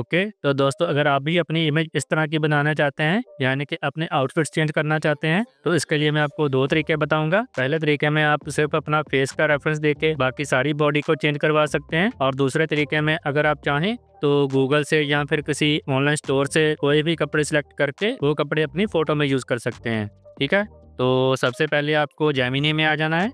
Okay, तो दोस्तों अगर आप भी अपनी इमेज इस तरह की बनाना चाहते हैं, यानी कि अपने आउटफिट्स चेंज करना चाहते हैं, तो इसके लिए मैं आपको 2 तरीके बताऊंगा। पहले तरीके में आप सिर्फ अपना फेस का रेफरेंस देके बाकी सारी बॉडी को चेंज करवा सकते हैं, और दूसरे तरीके में अगर आप चाहें तो गूगल से या फिर किसी ऑनलाइन स्टोर से कोई भी कपड़े सिलेक्ट करके वो कपड़े अपनी फ़ोटो में यूज़ कर सकते हैं। ठीक है, तो सबसे पहले आपको जेमिनी में आ जाना है,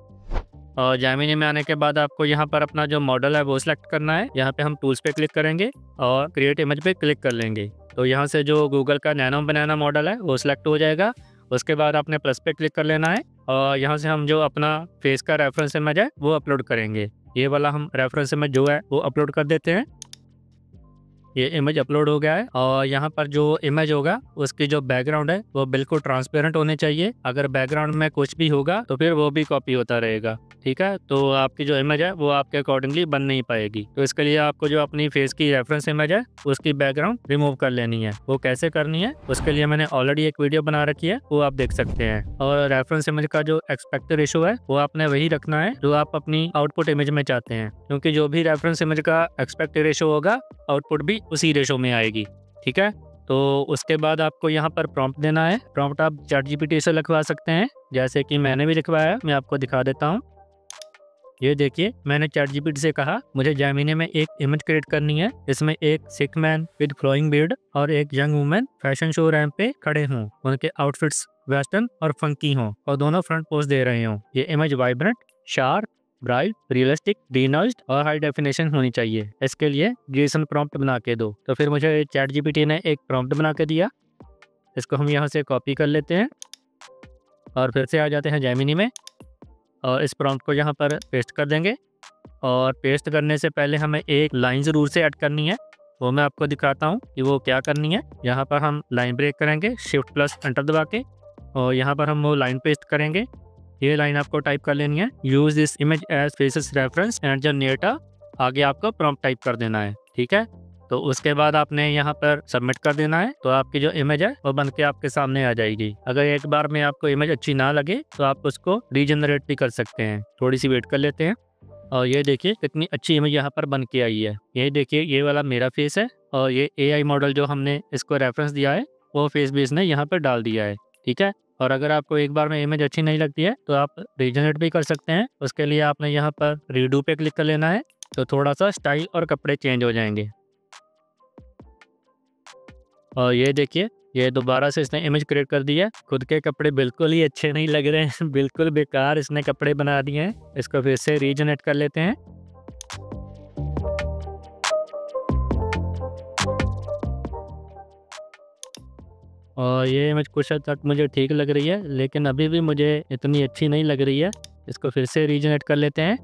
और जेमिनी में आने के बाद आपको यहाँ पर अपना जो मॉडल है वो सिलेक्ट करना है। यहाँ पे हम टूल्स पे क्लिक करेंगे और क्रिएट इमेज पे क्लिक कर लेंगे, तो यहाँ से जो गूगल का नैनो बनाना मॉडल है वो सिलेक्ट हो जाएगा। उसके बाद आपने प्लस पे क्लिक कर लेना है, और यहाँ से हम जो अपना फेस का रेफरेंस इमेज है वो अपलोड करेंगे। ये वाला हम रेफरेंस इमेज जो है वो अपलोड कर देते हैं। ये इमेज अपलोड हो गया है, और यहाँ पर जो इमेज होगा उसकी जो बैकग्राउंड है वो बिल्कुल ट्रांसपेरेंट होनी चाहिए। अगर बैकग्राउंड में कुछ भी होगा तो फिर वो भी कॉपी होता रहेगा। ठीक है, तो आपकी जो इमेज है वो आपके अकॉर्डिंगली बन नहीं पाएगी। तो इसके लिए आपको जो अपनी फेस की रेफरेंस इमेज है उसकी बैकग्राउंड रिमूव कर लेनी है। वो कैसे करनी है उसके लिए मैंने ऑलरेडी एक वीडियो बना रखी है, वो आप देख सकते हैं। और रेफरेंस इमेज का जो एक्सपेक्ट रेशो है वो आपने वही रखना है जो आप अपनी आउटपुट इमेज में चाहते हैं, क्योंकि जो भी रेफरेंस इमेज का एक्सपेक्ट रेशो होगा आउटपुट भी उसी रेशो में आएगी। ठीक है, तो उसके बाद आपको यहाँ पर प्रॉम्प्ट देना है। प्रॉम्प्ट आप चैटजीपीटी से लिखवा सकते हैं, जैसे कि मैंने भी लिखवाया, मैं आपको दिखा देता हूँ। ये देखिए, मैंने चैटजीपीटी से कहा मुझे जेमिनी में एक इमेज क्रिएट करनी है, इसमें एक sick man with flowing beard और एक young women fashion show ramp पे खड़े हों, उनके आउटफिट्स वेस्टर्न और फंकी हों और दोनों फ्रंट पोज दे रहे हों। ये image vibrant, sharp, bright, realistic, denoised और हाई डेफिनेशन होनी चाहिए। इसके लिए जेसन प्रॉम्प्ट बना के दो। तो फिर मुझे चैटजीपीटी ने एक प्रॉम्प्ट बना के दिया, इसको हम यहाँ से कॉपी कर लेते हैं और फिर से आ जाते हैं जेमिनी में, और इस प्रॉम्प्ट को यहाँ पर पेस्ट कर देंगे। और पेस्ट करने से पहले हमें एक लाइन ज़रूर से ऐड करनी है, वो मैं आपको दिखाता हूँ कि वो क्या करनी है। यहाँ पर हम लाइन ब्रेक करेंगे शिफ्ट प्लस एंटर दबा के, और यहाँ पर हम वो लाइन पेस्ट करेंगे। ये लाइन आपको टाइप कर लेनी है, use this image as faces reference and generate. आगे आपको प्रॉम्प्ट टाइप कर देना है। ठीक है, तो उसके बाद आपने यहाँ पर सबमिट कर देना है, तो आपकी जो इमेज है वो बन के आपके सामने आ जाएगी। अगर एक बार में आपको इमेज अच्छी ना लगे तो आप उसको रीजनरेट भी कर सकते हैं। थोड़ी सी वेट कर लेते हैं, और ये देखिए कितनी अच्छी इमेज यहाँ पर बन के आई है। ये देखिए, ये वाला मेरा फेस है, और ये AI मॉडल जो हमने इसको रेफरेंस दिया है वो फेस भी इसने यहाँ पर डाल दिया है। ठीक है, और अगर आपको एक बार में इमेज अच्छी नहीं लगती है तो आप रीजनरेट भी कर सकते हैं। उसके लिए आपने यहाँ पर रीडू पे क्लिक कर लेना है, तो थोड़ा सा स्टाइल और कपड़े चेंज हो जाएंगे। और ये देखिए, ये दोबारा से इसने इमेज क्रिएट कर दी है। खुद के कपड़े बिल्कुल ही अच्छे नहीं लग रहे हैं बिल्कुल बेकार इसने कपड़े बना दिए हैं। इसको फिर से रीजनरेट कर लेते हैं। और ये इमेज कुछ हद तक मुझे ठीक लग रही है, लेकिन अभी भी मुझे इतनी अच्छी नहीं लग रही है। इसको फिर से रीजनरेट कर लेते हैं।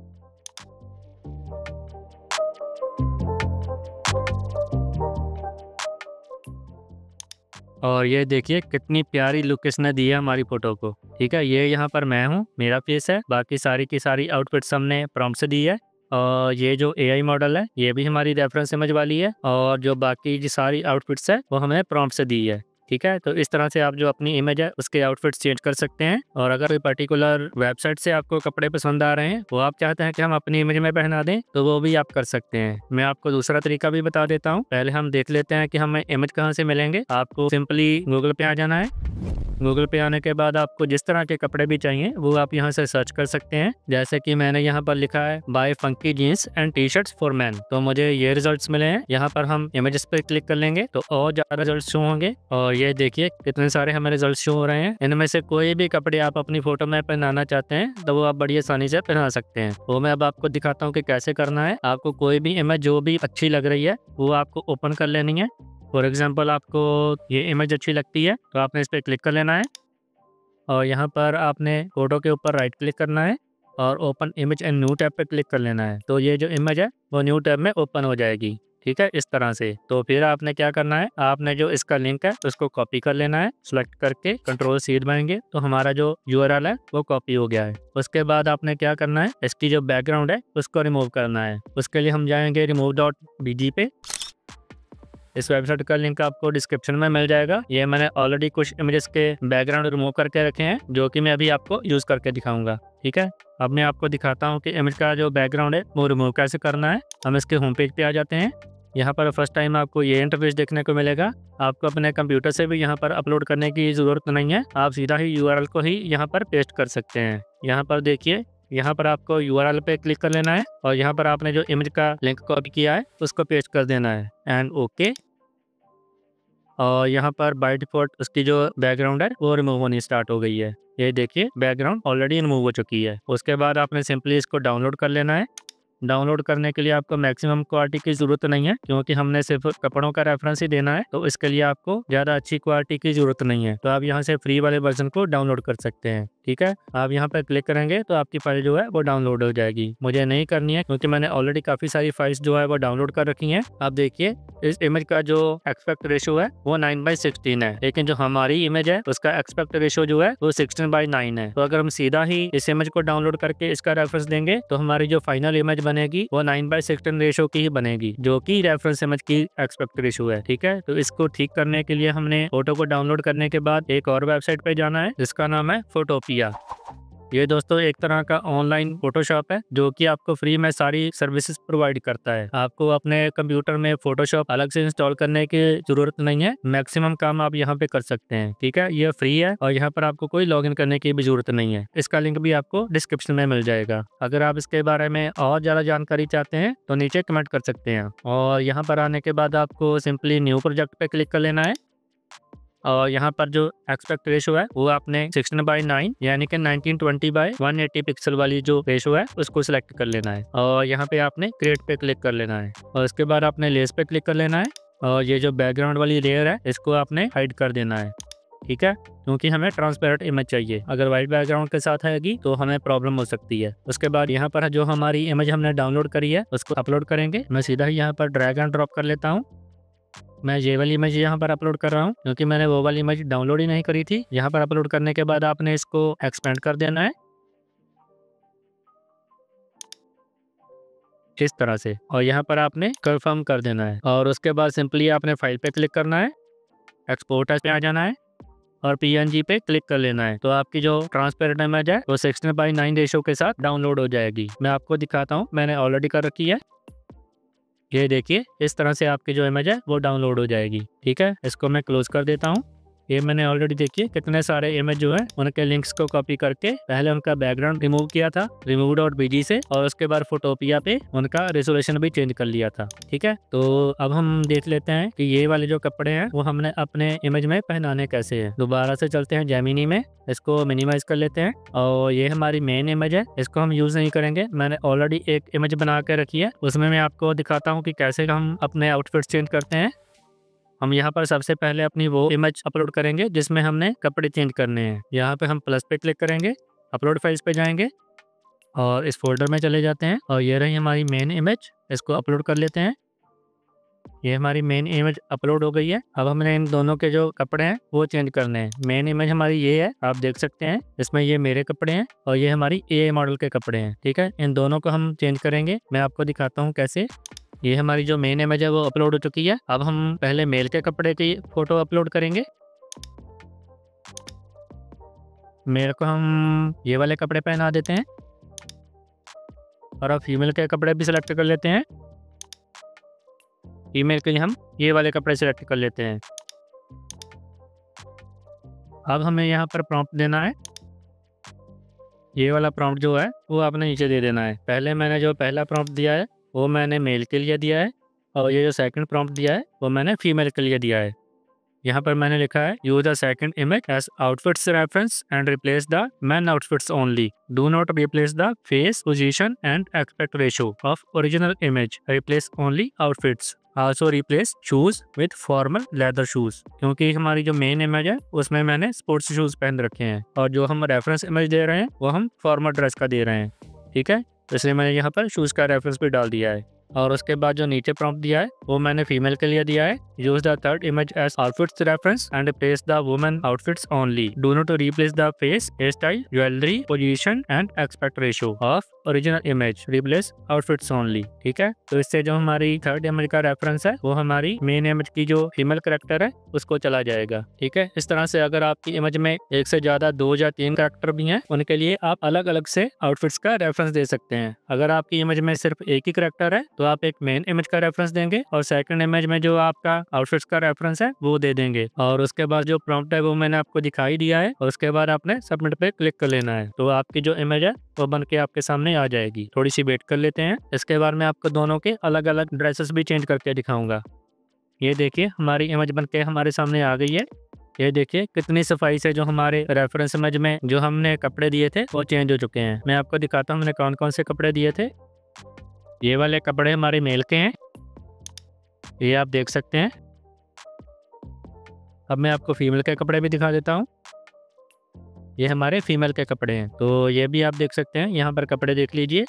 और ये देखिए कितनी प्यारी लुक इसने दी है हमारी फोटो को। ठीक है, ये यहाँ पर मैं हूँ, मेरा फेस है, बाकी सारी की सारी आउटफिट्स हमने प्रॉम्प्ट से दी है। और ये जो AI मॉडल है ये भी हमारी रेफरेंस इमेज वाली है, और जो बाकी की सारी आउटफिट्स है वो हमें प्रॉम्प्ट से दी है। ठीक है, तो इस तरह से आप जो अपनी इमेज है उसके आउटफिट्स चेंज कर सकते हैं। और अगर कोई पर्टिकुलर वेबसाइट से आपको कपड़े पसंद आ रहे हैं, वो आप चाहते हैं कि हम अपनी इमेज में पहना दें, तो वो भी आप कर सकते हैं। मैं आपको दूसरा तरीका भी बता देता हूँ। पहले हम देख लेते हैं कि हमें इमेज कहाँ से मिलेंगे। आपको सिंपली गूगल पे आ जाना है। गूगल पे आने के बाद आपको जिस तरह के कपड़े भी चाहिए वो आप यहाँ से सर्च कर सकते हैं। जैसे कि मैंने यहाँ पर लिखा है buy funky jeans and T-shirts for man, तो मुझे ये रिजल्ट्स मिले हैं। यहाँ पर हम इमेजेस पे क्लिक कर लेंगे तो और ज़्यादा रिजल्ट शो होंगे, और ये देखिए कितने सारे हमें रिजल्ट शो हो रहे हैं। इनमें से कोई भी कपड़े आप अपनी फोटो में पहनाना चाहते हैं तो वो आप बड़ी आसानी से पहना सकते हैं। वो मैं अब आपको दिखाता हूँ कि कैसे करना है। आपको कोई भी इमेज जो भी अच्छी लग रही है वो आपको ओपन कर लेनी है। फॉर एग्जाम्पल, आपको ये इमेज अच्छी लगती है तो आपने इस पर क्लिक कर लेना है, और यहाँ पर आपने फोटो के ऊपर राइट क्लिक करना है और open image and new tab पे क्लिक कर लेना है। तो ये जो इमेज है वो न्यू टैब में ओपन हो जाएगी। ठीक है, इस तरह से। तो फिर आपने क्या करना है, आपने जो इसका लिंक है उसको कॉपी कर लेना है। सेलेक्ट करके कंट्रोल C दबाएंगे तो हमारा जो URL है वो कॉपी हो गया है। उसके बाद आपने क्या करना है, इसकी जो बैकग्राउंड है उसको रिमूव करना है। उसके लिए हम जाएंगे remove.bg पे। इस वेबसाइट का लिंक आपको डिस्क्रिप्शन में मिल जाएगा। ये मैंने ऑलरेडी कुछ इमेजेस के बैकग्राउंड रिमूव करके रखे हैं जो कि मैं अभी आपको यूज़ करके दिखाऊंगा। ठीक है, अब मैं आपको दिखाता हूँ कि इमेज का जो बैकग्राउंड है वो रिमूव कैसे करना है। हम इसके होम पेज पे आ जाते हैं। यहाँ पर फर्स्ट टाइम आपको ये इंटरफेस देखने को मिलेगा। आपको अपने कंप्यूटर से भी यहाँ पर अपलोड करने की ज़रूरत नहीं है, आप सीधा ही यूआरएल को ही यहाँ पर पेस्ट कर सकते हैं। यहाँ पर देखिए, यहाँ पर आपको यूआरएल पे क्लिक कर लेना है और यहाँ पर आपने जो इमेज का लिंक कॉपी किया है उसको पेस्ट कर देना है एंड ओके। और यहाँ पर बाय डिफ़ॉल्ट उसकी जो बैकग्राउंड है वो रिमूव होनी स्टार्ट हो गई है। ये देखिए बैकग्राउंड ऑलरेडी रिमूव हो चुकी है। उसके बाद आपने सिंपली इसको डाउनलोड कर लेना है। डाउनलोड करने के लिए आपको मैक्सिमम क्वालिटी की ज़रूरत नहीं है, क्योंकि हमने सिर्फ कपड़ों का रेफरेंस ही देना है, तो इसके लिए आपको ज़्यादा अच्छी क्वालिटी की ज़रूरत नहीं है। तो आप यहाँ से फ्री वाले वर्जन को डाउनलोड कर सकते हैं। ठीक है, आप यहाँ पर क्लिक करेंगे तो आपकी फाइल जो है वो डाउनलोड हो जाएगी। मुझे नहीं करनी है क्योंकि मैंने ऑलरेडी काफ़ी सारी फाइल्स जो है वो डाउनलोड कर रखी हैं। आप देखिए इस इमेज का जो एक्सपेक्ट रेशो है वो 9:16 है, लेकिन जो हमारी इमेज है उसका एक्सपेक्ट रेशो जो है वो 16:9 है। तो अगर हम सीधा ही इस इमेज को डाउनलोड करके इसका रेफरेंस देंगे तो हमारी जो फाइनल इमेज बनेगी वो 9:16 रेशो की ही बनेगी, जो कि रेफरेंस इमेज की एक्सपेक्ट रेशो है। ठीक है, तो इसको ठीक करने के लिए हमने फोटो को डाउनलोड करने के बाद एक और वेबसाइट पे जाना है जिसका नाम है फोटोपिया। ये दोस्तों एक तरह का ऑनलाइन फोटोशॉप है जो कि आपको फ्री में सारी सर्विसेज प्रोवाइड करता है। आपको अपने कंप्यूटर में फोटोशॉप अलग से इंस्टॉल करने की जरूरत नहीं है, मैक्सिमम काम आप यहाँ पे कर सकते हैं। ठीक है, ये फ्री है और यहाँ पर आपको कोई लॉगिन करने की भी जरूरत नहीं है। इसका लिंक भी आपको डिस्क्रिप्शन में मिल जाएगा। अगर आप इसके बारे में और ज़्यादा जानकारी चाहते हैं तो नीचे कमेंट कर सकते हैं। और यहाँ पर आने के बाद आपको सिंपली न्यू प्रोजेक्ट पे क्लिक कर लेना है और यहाँ पर जो एक्सपेक्ट रेशो है वो आपने 16:9 यानी कि 1920/180 पिक्सल वाली जो रेशो है उसको सिलेक्ट कर लेना है और यहाँ पे आपने क्रिएट पे क्लिक कर लेना है और उसके बाद आपने लेस पे क्लिक कर लेना है और ये जो बैकग्राउंड वाली लेयर है इसको आपने हाइड कर देना है। ठीक है, क्योंकि हमें ट्रांसपेरेंट इमेज चाहिए। अगर वाइट बैकग्राउंड के साथ आएगी तो हमें प्रॉब्लम हो सकती है। उसके बाद यहाँ पर जो हमारी इमेज हमने डाउनलोड करी है उसको अपलोड करेंगे। मैं सीधा ही यहाँ पर ड्रैग एंड ड्रॉप कर लेता हूँ। मैं ये वाली इमेज यहाँ पर अपलोड कर रहा हूँ क्योंकि मैंने वो वाली इमेज डाउनलोड ही नहीं करी थी। यहाँ पर अपलोड करने के बाद आपने इसको एक्सपेंड कर देना है इस तरह से और यहाँ पर आपने कंफर्म कर देना है और उसके बाद सिंपली आपने फाइल पे क्लिक करना है, एक्सपोर्ट एज पे आ जाना है और PNG पे क्लिक कर लेना है। तो आपकी जो ट्रांसपेरेंट इमेज है वो 16:9 रेशो के साथ डाउनलोड हो जाएगी। मैं आपको दिखाता हूँ, मैंने ऑलरेडी कर रखी है। ये देखिए इस तरह से आपकी जो इमेज है वो डाउनलोड हो जाएगी। ठीक है, इसको मैं क्लोज कर देता हूँ। ये मैंने ऑलरेडी देखिए कितने सारे इमेज जो है उनके लिंक्स को कॉपी करके पहले उनका बैकग्राउंड रिमूव किया था remove.bg से और उसके बाद फोटोपिया पे उनका रेजोल्यूशन भी चेंज कर लिया था। ठीक है, तो अब हम देख लेते हैं कि ये वाले जो कपड़े हैं वो हमने अपने इमेज में पहनाने कैसे है। दोबारा से चलते हैं जेमिनी में, इसको मिनिमाइज कर लेते हैं और ये हमारी मेन इमेज है, इसको हम यूज नहीं करेंगे। मैंने ऑलरेडी एक इमेज बना के रखी है, उसमें मैं आपको दिखाता हूँ कि कैसे हम अपने आउटफिट चेंज करते हैं। हम यहाँ पर सबसे पहले अपनी वो इमेज अपलोड करेंगे जिसमें हमने कपड़े चेंज करने हैं। यहाँ पे हम प्लस पे क्लिक करेंगे, अपलोड फाइल्स पे जाएंगे और इस फोल्डर में चले जाते हैं और ये रही हमारी मेन इमेज, इसको अपलोड कर लेते हैं। ये हमारी मेन इमेज अपलोड हो गई है। अब हमने इन दोनों के जो कपड़े हैं वो चेंज करने हैं। मेन इमेज हमारी ये है, आप देख सकते हैं इसमें ये मेरे कपड़े हैं और ये हमारी AI मॉडल के कपड़े हैं। ठीक है, इन दोनों को हम चेंज करेंगे, मैं आपको दिखाता हूँ कैसे। ये हमारी जो मेन इमेज है वो अपलोड हो चुकी है। अब हम पहले मेल के कपड़े की फोटो अपलोड करेंगे। मेल को हम ये वाले कपड़े पहना देते हैं और अब फीमेल के कपड़े भी सिलेक्ट कर लेते हैं। फीमेल के लिए हम ये वाले कपड़े सिलेक्ट कर लेते हैं। अब हमें यहाँ पर प्रॉम्प्ट देना है। ये वाला प्रॉम्प्ट जो है वो आपने नीचे दे देना है। पहले मैंने जो पहला प्रॉम्प्ट दिया है वो मैंने मेल के लिए दिया है और ये जो सेकंड प्रॉम्प्ट दिया है वो मैंने फीमेल के लिए दिया है। यहाँ पर मैंने लिखा है use the second image as outfits reference and replace the men outfits only, do not replace the face position and expect ratio of original image, replace only outfits, also replace shoes with formal leather shoes. क्योंकि हमारी जो main image है उसमें मैंने sports shoes पहन रखे हैं और जो हम रेफरेंस इमेज दे रहे हैं वो हम फॉर्मल ड्रेस का दे रहे हैं। ठीक है, इसलिए मैंने यहाँ पर शूज का रेफरेंस भी डाल दिया है। और उसके बाद जो नीचे प्रॉम्प्ट दिया है वो मैंने फीमेल के लिए दिया है, use the third image as outfits reference and replace the women outfits only, do not replace the face, hair style, jewellery, position and expect ratio of original image, replace outfits only. ठीक है, तो इससे जो हमारी third image का reference है वो हमारी मेन इमेज की जो फीमेल कैरेक्टर है उसको चला जाएगा। ठीक है, इस तरह से अगर आपकी इमेज में एक से ज्यादा 2 या 3 कैरेक्टर भी हैं उनके लिए आप अलग अलग से आउटफिट्स का रेफरेंस दे सकते हैं। अगर आपकी इमेज में सिर्फ एक ही कैरेक्टर है तो आप एक मेन इमेज का रेफरेंस देंगे और सेकंड इमेज में जो आपका आउटफिट्स का रेफरेंस है वो दे देंगे, और उसके बाद जो प्रॉम्प्ट है वो मैंने आपको दिखाई दिया है, और उसके बाद आपने सबमिट पे क्लिक कर लेना है। तो आपकी जो इमेज है वो बन के आपके सामने आ जाएगी। थोड़ी सी वेट कर लेते हैं। इसके बाद मैं आपको दोनों के अलग अलग ड्रेसेस भी चेंज करके दिखाऊंगा। ये देखिए हमारी इमेज बन के हमारे सामने आ गई है। ये देखिए कितनी सफाई से जो हमारे रेफरेंस इमेज में जो हमने कपड़े दिए थे वो चेंज हो चुके हैं। मैं आपको दिखाता हूँ हमने कौन कौन से कपड़े दिए थे। ये वाले कपड़े हमारे मेल के हैं, ये आप देख सकते हैं। अब मैं आपको फीमेल के कपड़े भी दिखा देता हूँ। ये हमारे फीमेल के कपड़े हैं, तो ये भी आप देख सकते हैं। यहाँ पर कपड़े देख लीजिए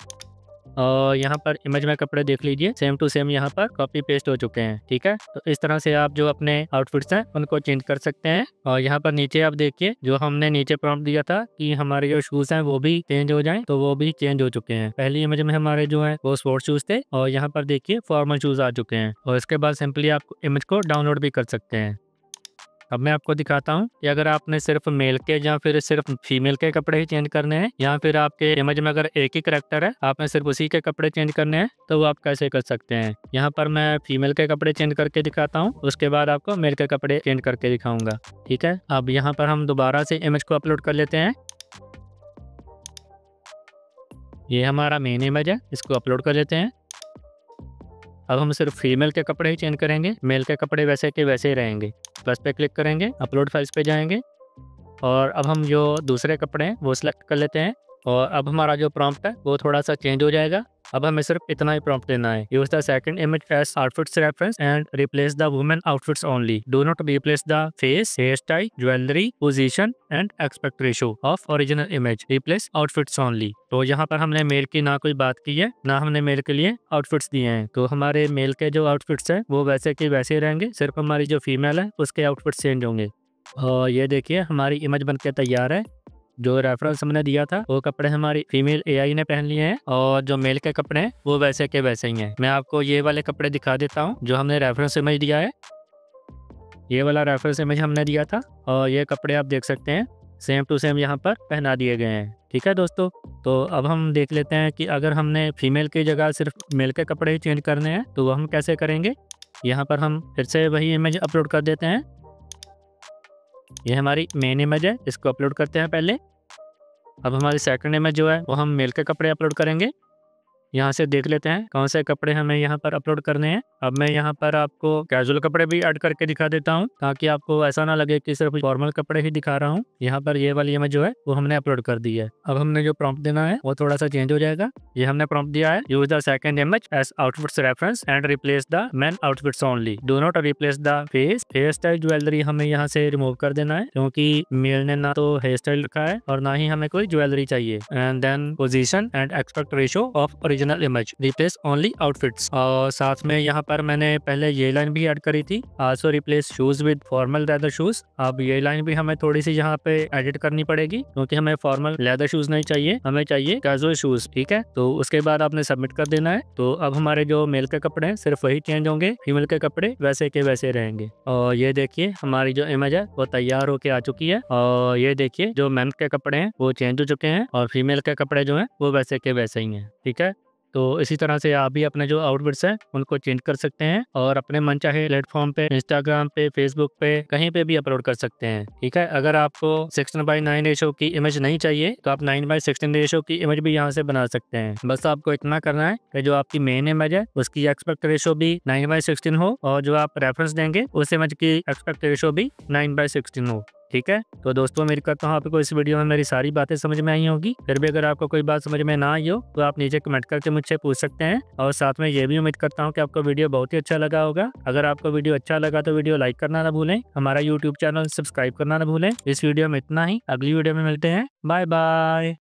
और यहाँ पर इमेज में कपड़े देख लीजिए, सेम टू सेम यहाँ पर कॉपी पेस्ट हो चुके हैं। ठीक है, तो इस तरह से आप जो अपने आउटफिट्स हैं उनको चेंज कर सकते हैं। और यहाँ पर नीचे आप देखिए जो हमने नीचे प्रॉम्प्ट दिया था कि हमारे जो शूज हैं वो भी चेंज हो जाएं, तो वो भी चेंज हो चुके हैं। पहली इमेज में हमारे जो है वो स्पोर्ट्स शूज थे और यहाँ पर देखिए फॉर्मल शूज आ चुके हैं। और इसके बाद सिंपली आप इमेज को डाउनलोड भी कर सकते हैं। अब मैं आपको दिखाता हूँ कि अगर आपने सिर्फ मेल के या फिर सिर्फ फीमेल के कपड़े ही चेंज करने हैं, या फिर आपके इमेज में अगर एक ही करैक्टर है आपने सिर्फ उसी के कपड़े चेंज करने हैं, तो वो आप कैसे कर सकते हैं। यहाँ पर मैं फीमेल के कपड़े चेंज करके दिखाता हूँ, उसके बाद आपको मेल के कपड़े चेंज करके दिखाऊंगा। ठीक है, अब यहाँ पर हम दोबारा से इमेज को अपलोड कर लेते हैं। ये हमारा मेन इमेज है, इसको अपलोड कर लेते हैं। अब हम सिर्फ फीमेल के कपड़े ही चेंज करेंगे, मेल के कपड़े वैसे के वैसे ही रहेंगे। प्लस पे क्लिक करेंगे, अपलोड फाइल्स पे जाएंगे और अब हम जो दूसरे कपड़े हैं वो सिलेक्ट कर लेते हैं। और अब हमारा जो प्रॉम्प्ट है वो थोड़ा सा चेंज हो जाएगा। अब हमें सिर्फ इतना ही प्रॉम्प्ट देना है, use the second image as outfits reference and replace the women outfits only, do not replace the face, hair style, jewellery, position and aspect ratio of original image, replace outfits only. तो यहाँ पर हमने mail की ना कोई बात की है, ना हमने मेल के लिए आउटफिट्स दिए हैं, तो हमारे मेल के जो आउटफिट्स हैं वो वैसे के वैसे रहेंगे, सिर्फ हमारी जो फीमेल है उसके आउटफिट्स चेंज होंगे। और ये देखिए हमारी इमेज बन के तैयार है। जो रेफरेंस हमने दिया था वो कपड़े हमारी फीमेल एआई ने पहन लिए हैं, और जो मेल के कपड़े हैं वो वैसे के वैसे ही हैं। मैं आपको ये वाले कपड़े दिखा देता हूँ जो हमने रेफरेंस इमेज दिया है। ये वाला रेफरेंस इमेज हमने दिया था और ये कपड़े आप देख सकते हैं सेम टू सेम यहाँ पर पहना दिए गए हैं। ठीक है दोस्तों, तो अब हम देख लेते हैं कि अगर हमने फीमेल की जगह सिर्फ मेल के कपड़े ही चेंज करने हैं तो वो हम कैसे करेंगे। यहाँ पर हम फिर से वही इमेज अपलोड कर देते हैं। ये हमारी मेन इमेज है, इसको अपलोड करते हैं पहले। अब हमारी सेकंड इमेज जो है वो हम मेल के कपड़े अपलोड करेंगे। यहाँ से देख लेते हैं कौन से कपड़े हमें यहाँ पर अपलोड करने हैं। अब मैं यहाँ पर आपको कैजुअल कपड़े भी ऐड करके दिखा देता हूँ ताकि आपको ऐसा ना लगे कि सिर्फ फॉर्मल कपड़े ही दिखा रहा हूँ। यहाँ पर ये वाली इमेज जो है वो हमने अपलोड कर दी है। अब हमने जो प्रॉम्प्ट देना है वो थोड़ा सा चेंज हो जाएगा। ये हमने प्रॉम्प्ट दिया है, use the second image as outfits reference and replace the men outfits only, do not replace the face, hair style, jewellery हमें यहाँ से रिमूव कर देना है क्योंकि मेल ने ना तो हेयर स्टाइल रखा है और ना ही हमें कोई ज्वेलरी चाहिए। And then position and aspect ratio of original image, replace only outfits. और साथ में यहाँ पर मैंने पहले ये लाइन भी ऐड करी थी, also replace shoes with formal leather shoes. अब ये लाइन भी हमें थोड़ी सी यहाँ पे एडिट करनी पड़ेगी क्योंकि हमें फॉर्मल लेदर शूज नहीं चाहिए, हमें चाहिए कैजुअल शूज। ठीक है, तो उसके बाद आपने सबमिट कर देना है। तो अब हमारे जो मेल के कपड़े हैं सिर्फ वही चेंज होंगे, फीमेल के कपड़े वैसे के वैसे रहेंगे। और ये देखिए हमारी जो इमेज है वो तैयार होके आ चुकी है। और ये देखिए जो मेन के कपड़े हैं वो चेंज हो चुके हैं और फीमेल के कपड़े जो हैं वो वैसे के वैसे ही हैं। ठीक है, तो इसी तरह से आप भी अपने जो आउटफिट्स हैं उनको चेंज कर सकते हैं और अपने मनचाहे प्लेटफॉर्म पे, इंस्टाग्राम पे, फेसबुक पे, कहीं पे भी अपलोड कर सकते हैं। ठीक है, अगर आपको 16:9 रेशो की इमेज नहीं चाहिए तो आप 9:16 रेशो की इमेज भी यहाँ से बना सकते हैं। बस आपको इतना करना है कि जो आपकी मेन इमेज है उसकी एक्सपेक्ट रेशो भी 9:16 हो और जो आप रेफरेंस देंगे उस इमेज की एक्सपेक्ट रेशो भी 9:16 हो। ठीक है, तो दोस्तों उम्मीद करता हूँ आपको इस वीडियो में मेरी सारी बातें समझ में आई होगी। फिर भी अगर आपको कोई बात समझ में ना आई हो तो आप नीचे कमेंट करके मुझसे पूछ सकते हैं। और साथ में ये भी उम्मीद करता हूँ कि आपको वीडियो बहुत ही अच्छा लगा होगा। अगर आपको वीडियो अच्छा लगा तो वीडियो लाइक करना ना भूलें, हमारा यूट्यूब चैनल सब्सक्राइब करना ना भूलें। इस वीडियो में इतना ही, अगली वीडियो में मिलते हैं। Bye bye.